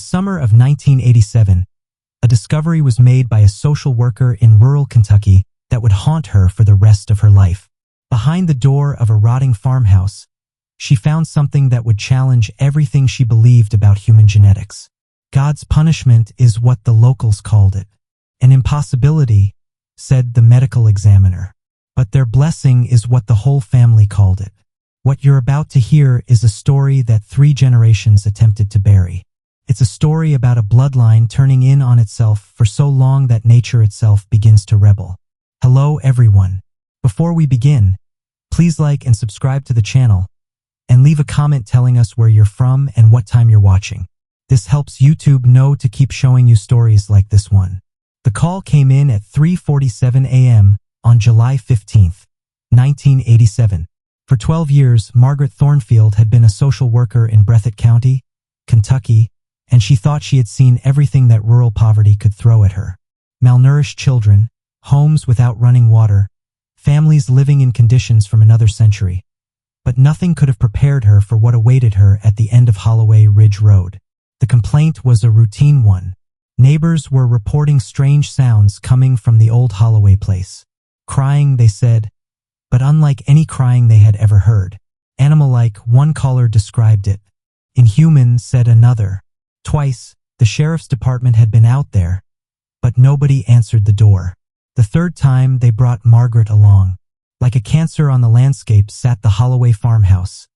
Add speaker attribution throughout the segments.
Speaker 1: summer of 1987, a discovery was made by a social worker in rural Kentucky that would haunt her for the rest of her life. Behind the door of a rotting farmhouse, she found something that would challenge everything she believed about human genetics. God's punishment is what the locals called it. An impossibility, said the medical examiner. But their blessing is what the whole family called it. What you're about to hear is a story that 3 generations attempted to bury. It's a story about a bloodline turning in on itself for so long that nature itself begins to rebel. Hello everyone. Before we begin, please like and subscribe to the channel, and leave a comment telling us where you're from and what time you're watching. This helps YouTube know to keep showing you stories like this one. The call came in at 3:47 a.m. on July 15, 1987. For 12 years, Margaret Thornfield had been a social worker in Breathitt County, Kentucky, and she thought she had seen everything that rural poverty could throw at her. Malnourished children, homes without running water, families living in conditions from another century. But nothing could have prepared her for what awaited her at the end of Holloway Ridge Road. The complaint was a routine one. Neighbors were reporting strange sounds coming from the old Holloway place. Crying, they said, but unlike any crying they had ever heard. Animal-like, one caller described it. Inhuman, said another. Twice, the sheriff's department had been out there, but nobody answered the door. The third time, they brought Margaret along. Like a cancer on the landscape sat the Holloway farmhouse,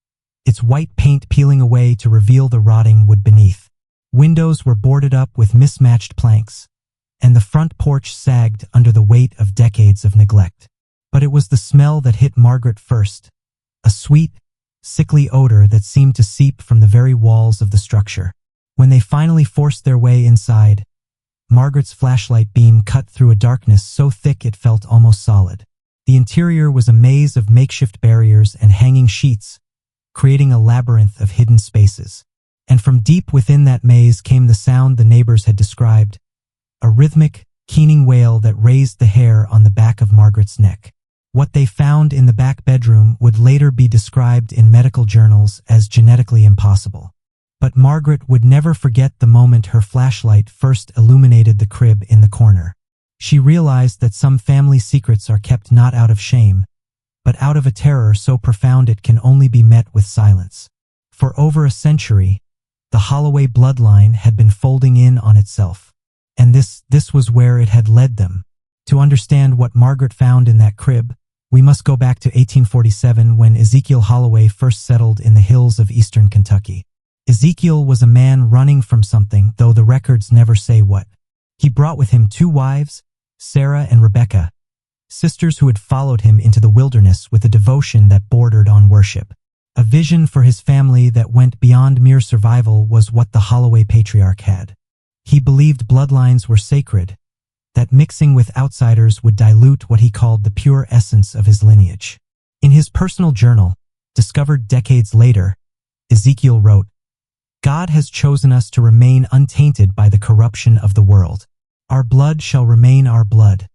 Speaker 1: its white paint peeling away to reveal the rotting wood beneath. Windows were boarded up with mismatched planks, and the front porch sagged under the weight of decades of neglect. But it was the smell that hit Margaret first, a sweet, sickly odor that seemed to seep from the very walls of the structure. When they finally forced their way inside, Margaret's flashlight beam cut through a darkness so thick it felt almost solid. The interior was a maze of makeshift barriers and hanging sheets, creating a labyrinth of hidden spaces. And from deep within that maze came the sound the neighbors had described, a rhythmic, keening wail that raised the hair on the back of Margaret's neck. What they found in the back bedroom would later be described in medical journals as genetically impossible. But Margaret would never forget the moment her flashlight first illuminated the crib in the corner. She realized that some family secrets are kept not out of shame, but out of a terror so profound it can only be met with silence. For over a century, the Holloway bloodline had been folding in on itself. And this was where it had led them. To understand what Margaret found in that crib, we must go back to 1847 when Ezekiel Holloway first settled in the hills of eastern Kentucky. Ezekiel was a man running from something, though the records never say what. He brought with him 2 wives, Sarah and Rebecca, sisters who had followed him into the wilderness with a devotion that bordered on worship. A vision for his family that went beyond mere survival was what the Holloway patriarch had. He believed bloodlines were sacred, that mixing with outsiders would dilute what he called the pure essence of his lineage. In his personal journal, discovered decades later, Ezekiel wrote, "God has chosen us to remain untainted by the corruption of the world. Our blood shall remain our blood,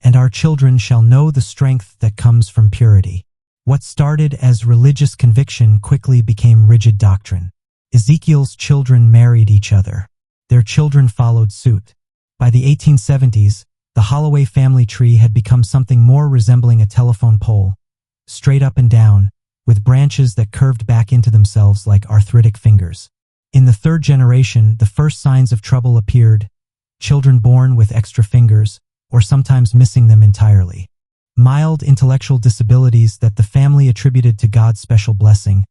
Speaker 1: and our children shall know the strength that comes from purity." What started as religious conviction quickly became rigid doctrine. Ezekiel's children married each other. Their children followed suit. By the 1870s, the Holloway family tree had become something more resembling a telephone pole, straight up and down, with branches that curved back into themselves like arthritic fingers. In the 3rd generation, the first signs of trouble appeared, children born with extra fingers, or sometimes missing them entirely. Mild intellectual disabilities that the family attributed to God's special blessing,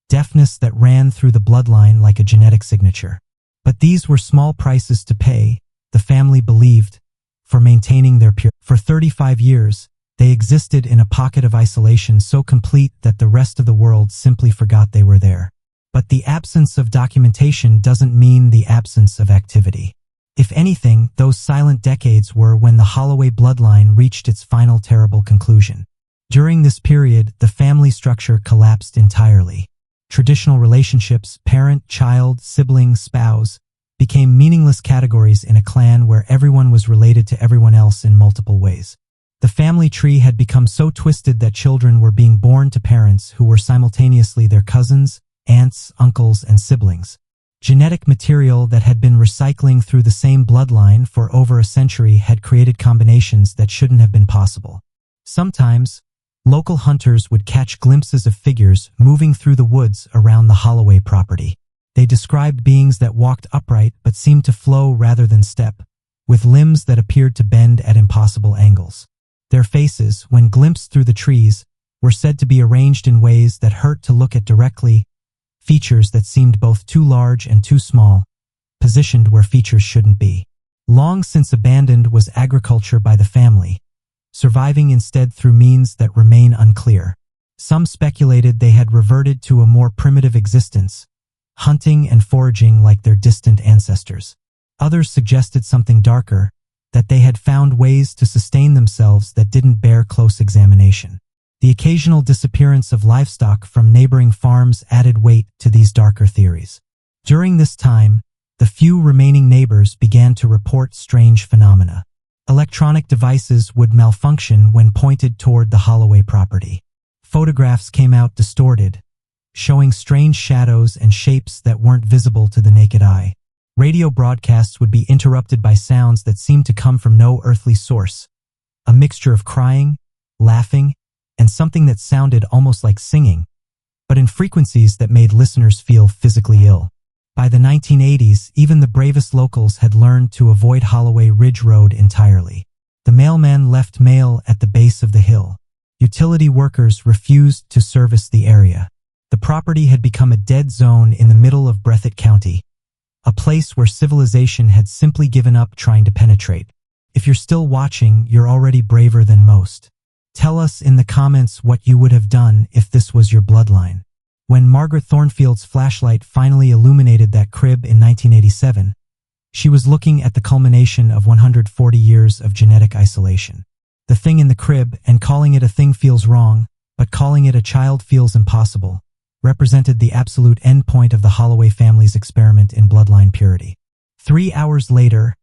Speaker 1: deafness that ran through the bloodline like a genetic signature. But these were small prices to pay, the family believed, for maintaining their purity. For 35 years, they existed in a pocket of isolation so complete that the rest of the world simply forgot they were there. But the absence of documentation doesn't mean the absence of activity. If anything, those silent decades were when the Holloway bloodline reached its final terrible conclusion. During this period, the family structure collapsed entirely. Traditional relationships, parent, child, sibling, spouse, became meaningless categories in a clan where everyone was related to everyone else in multiple ways. The family tree had become so twisted that children were being born to parents who were simultaneously their cousins, aunts, uncles, and siblings. Genetic material that had been recycling through the same bloodline for over a century had created combinations that shouldn't have been possible. Sometimes, local hunters would catch glimpses of figures moving through the woods around the Holloway property. They described beings that walked upright but seemed to flow rather than step, with limbs that appeared to bend at impossible angles. Their faces, when glimpsed through the trees, were said to be arranged in ways that hurt to look at directly, features that seemed both too large and too small, positioned where features shouldn't be. Long since abandoned was agriculture by the family, surviving instead through means that remain unclear. Some speculated they had reverted to a more primitive existence, hunting and foraging like their distant ancestors. Others suggested something darker, that they had found ways to sustain themselves that didn't bear close examination. The occasional disappearance of livestock from neighboring farms added weight to these darker theories. During this time, the few remaining neighbors began to report strange phenomena. Electronic devices would malfunction when pointed toward the Holloway property. Photographs came out distorted, showing strange shadows and shapes that weren't visible to the naked eye. Radio broadcasts would be interrupted by sounds that seemed to come from no earthly source, a mixture of crying, laughing, and something that sounded almost like singing, but in frequencies that made listeners feel physically ill. By the 1980s, even the bravest locals had learned to avoid Holloway Ridge Road entirely. The mailman left mail at the base of the hill. Utility workers refused to service the area. The property had become a dead zone in the middle of Breathitt County, a place where civilization had simply given up trying to penetrate. If you're still watching, you're already braver than most. Tell us in the comments what you would have done if this was your bloodline. When Margaret Thornfield's flashlight finally illuminated that crib in 1987, she was looking at the culmination of 140 years of genetic isolation. The thing in the crib, and calling it a thing feels wrong, but calling it a child feels impossible, represented the absolute endpoint of the Holloway family's experiment in bloodline purity. 3 hours later,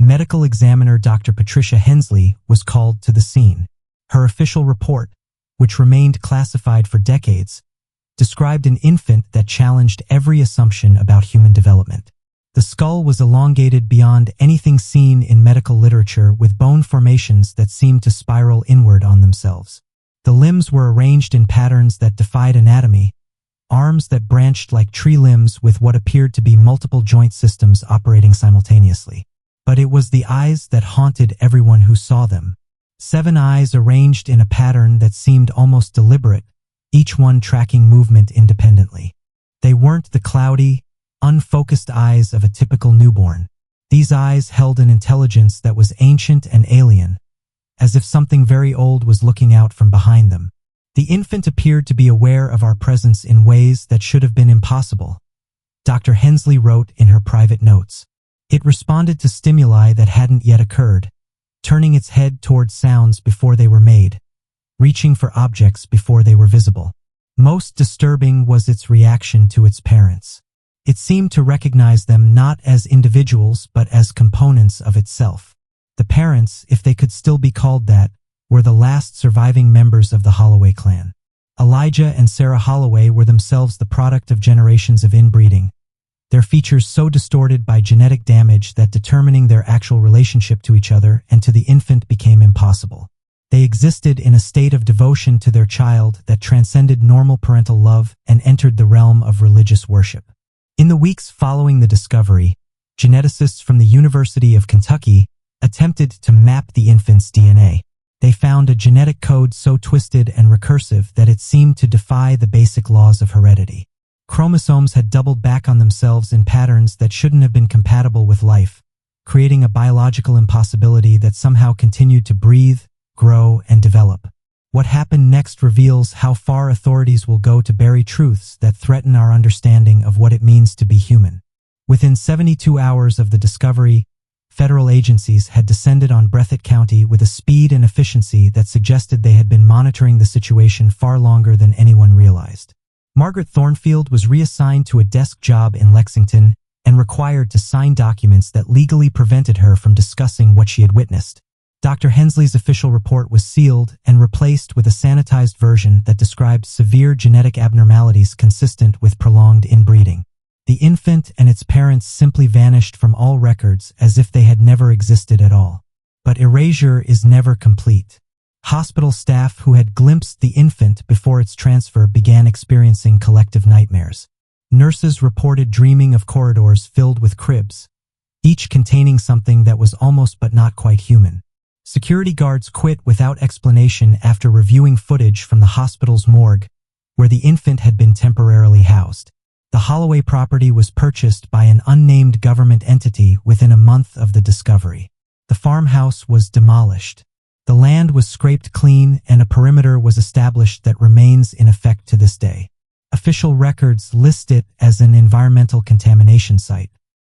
Speaker 1: medical examiner Dr. Patricia Hensley was called to the scene. Her official report, which remained classified for decades, described an infant that challenged every assumption about human development. The skull was elongated beyond anything seen in medical literature, with bone formations that seemed to spiral inward on themselves. The limbs were arranged in patterns that defied anatomy, arms that branched like tree limbs with what appeared to be multiple joint systems operating simultaneously. But it was the eyes that haunted everyone who saw them. 7 eyes arranged in a pattern that seemed almost deliberate, each one tracking movement independently. They weren't the cloudy, unfocused eyes of a typical newborn. These eyes held an intelligence that was ancient and alien, as if something very old was looking out from behind them. The infant appeared to be aware of our presence in ways that should have been impossible, Dr. Hensley wrote in her private notes. It responded to stimuli that hadn't yet occurred, turning its head toward sounds before they were made, reaching for objects before they were visible. Most disturbing was its reaction to its parents. It seemed to recognize them not as individuals but as components of itself. The parents, if they could still be called that, were the last surviving members of the Holloway clan. Elijah and Sarah Holloway were themselves the product of generations of inbreeding, their features so distorted by genetic damage that determining their actual relationship to each other and to the infant became impossible. They existed in a state of devotion to their child that transcended normal parental love and entered the realm of religious worship. In the weeks following the discovery, geneticists from the University of Kentucky attempted to map the infant's DNA. They found a genetic code so twisted and recursive that it seemed to defy the basic laws of heredity. Chromosomes had doubled back on themselves in patterns that shouldn't have been compatible with life, creating a biological impossibility that somehow continued to breathe, grow, and develop. What happened next reveals how far authorities will go to bury truths that threaten our understanding of what it means to be human. Within 72 hours of the discovery, federal agencies had descended on Breathitt County with a speed and efficiency that suggested they had been monitoring the situation far longer than anyone realized. Margaret Thornfield was reassigned to a desk job in Lexington and required to sign documents that legally prevented her from discussing what she had witnessed. Dr. Hensley's official report was sealed and replaced with a sanitized version that described severe genetic abnormalities consistent with prolonged inbreeding. The infant and its parents simply vanished from all records as if they had never existed at all. But erasure is never complete. Hospital staff who had glimpsed the infant before its transfer began experiencing collective nightmares. Nurses reported dreaming of corridors filled with cribs, each containing something that was almost but not quite human. Security guards quit without explanation after reviewing footage from the hospital's morgue, where the infant had been temporarily housed. The Holloway property was purchased by an unnamed government entity within a month of the discovery. The farmhouse was demolished. The land was scraped clean and a perimeter was established that remains in effect to this day. Official records list it as an environmental contamination site.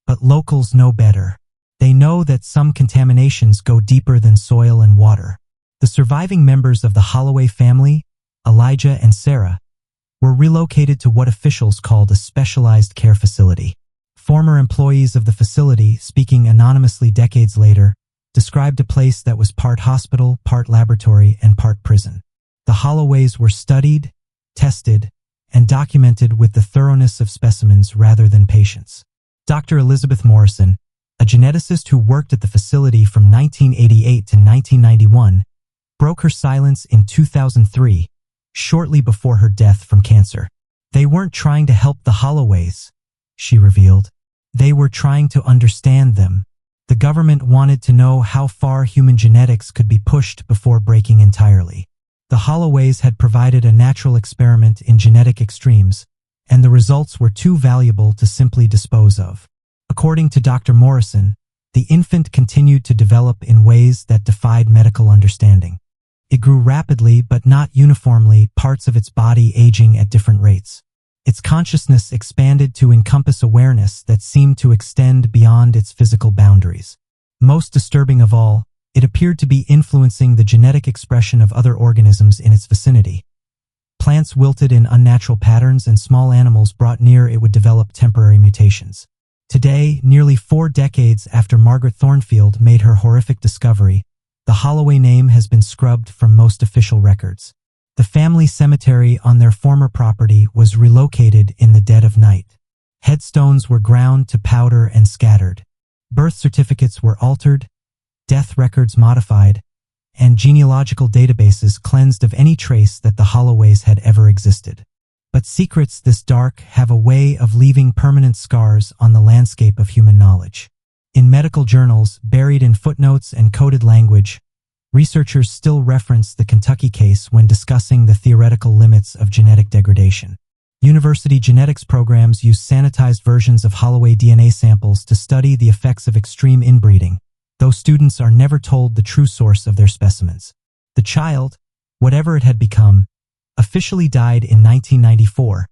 Speaker 1: But locals know better. They know that some contaminations go deeper than soil and water. The surviving members of the Holloway family, Elijah and Sarah, were relocated to what officials called a specialized care facility. Former employees of the facility, speaking anonymously decades later, described a place that was part hospital, part laboratory, and part prison. The Holloways were studied, tested, and documented with the thoroughness of specimens rather than patients. Dr. Elizabeth Morrison, a geneticist who worked at the facility from 1988 to 1991, broke her silence in 2003, shortly before her death from cancer. They weren't trying to help the Holloways, she revealed. They were trying to understand them. The government wanted to know how far human genetics could be pushed before breaking entirely. The Holloways had provided a natural experiment in genetic extremes, and the results were too valuable to simply dispose of. According to Dr. Morrison, the infant continued to develop in ways that defied medical understanding. It grew rapidly but not uniformly, parts of its body aging at different rates. Its consciousness expanded to encompass awareness that seemed to extend beyond its physical boundaries. Most disturbing of all, it appeared to be influencing the genetic expression of other organisms in its vicinity. Plants wilted in unnatural patterns and small animals brought near it would develop temporary mutations. Today, nearly 4 decades after Margaret Thornfield made her horrific discovery, the Holloway name has been scrubbed from most official records. The family cemetery on their former property was relocated in the dead of night. Headstones were ground to powder and scattered. Birth certificates were altered, death records modified, and genealogical databases cleansed of any trace that the Holloways had ever existed. But secrets this dark have a way of leaving permanent scars on the landscape of human knowledge. In medical journals, buried in footnotes and coded language, researchers still reference the Kentucky case when discussing the theoretical limits of genetic degradation. University genetics programs use sanitized versions of Holloway DNA samples to study the effects of extreme inbreeding, though students are never told the true source of their specimens. The child, whatever it had become, officially died in 1994,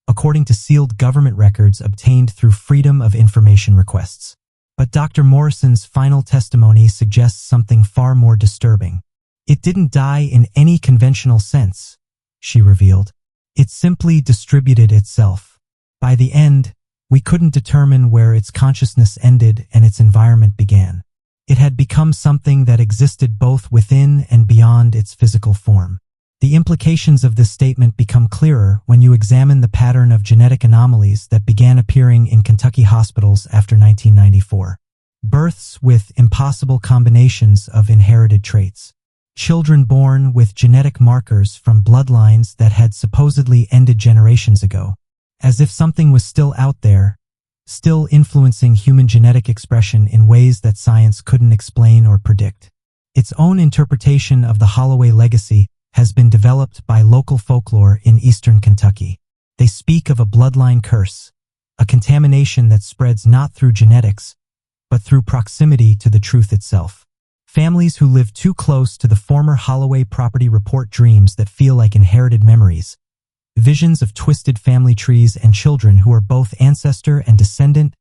Speaker 1: according to sealed government records obtained through Freedom of Information requests. But Dr. Morrison's final testimony suggests something far more disturbing. It didn't die in any conventional sense, she revealed. It simply distributed itself. By the end, we couldn't determine where its consciousness ended and its environment began. It had become something that existed both within and beyond its physical form. The implications of this statement become clearer when you examine the pattern of genetic anomalies that began appearing in Kentucky hospitals after 1994. Births with impossible combinations of inherited traits. Children born with genetic markers from bloodlines that had supposedly ended generations ago. As if something was still out there, still influencing human genetic expression in ways that science couldn't explain or predict. Its own interpretation of the Holloway legacy has been developed by local folklore in eastern Kentucky. They speak of a bloodline curse, a contamination that spreads not through genetics, but through proximity to the truth itself. Families who live too close to the former Holloway property report dreams that feel like inherited memories, visions of twisted family trees and children who are both ancestor and descendant,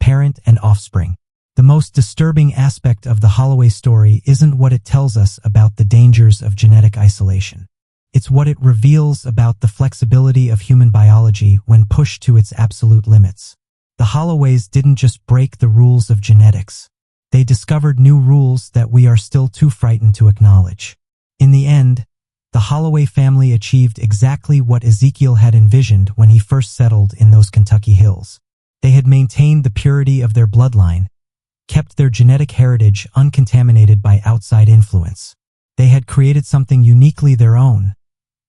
Speaker 1: parent and offspring. The most disturbing aspect of the Holloway story isn't what it tells us about the dangers of genetic isolation. It's what it reveals about the flexibility of human biology when pushed to its absolute limits. The Holloways didn't just break the rules of genetics. They discovered new rules that we are still too frightened to acknowledge. In the end, the Holloway family achieved exactly what Ezekiel had envisioned when he first settled in those Kentucky hills. They had maintained the purity of their bloodline, kept their genetic heritage uncontaminated by outside influence. They had created something uniquely their own,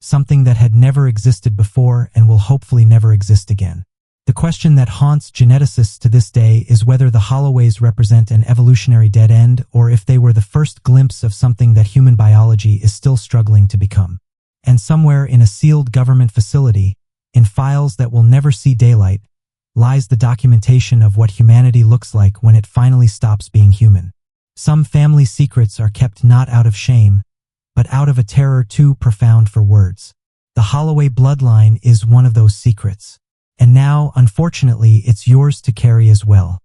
Speaker 1: something that had never existed before and will hopefully never exist again. The question that haunts geneticists to this day is whether the Holloways represent an evolutionary dead end or if they were the first glimpse of something that human biology is still struggling to become. And somewhere in a sealed government facility, in files that will never see daylight, lies the documentation of what humanity looks like when it finally stops being human. Some family secrets are kept not out of shame, but out of a terror too profound for words. The Holloway bloodline is one of those secrets. And now, unfortunately, it's yours to carry as well.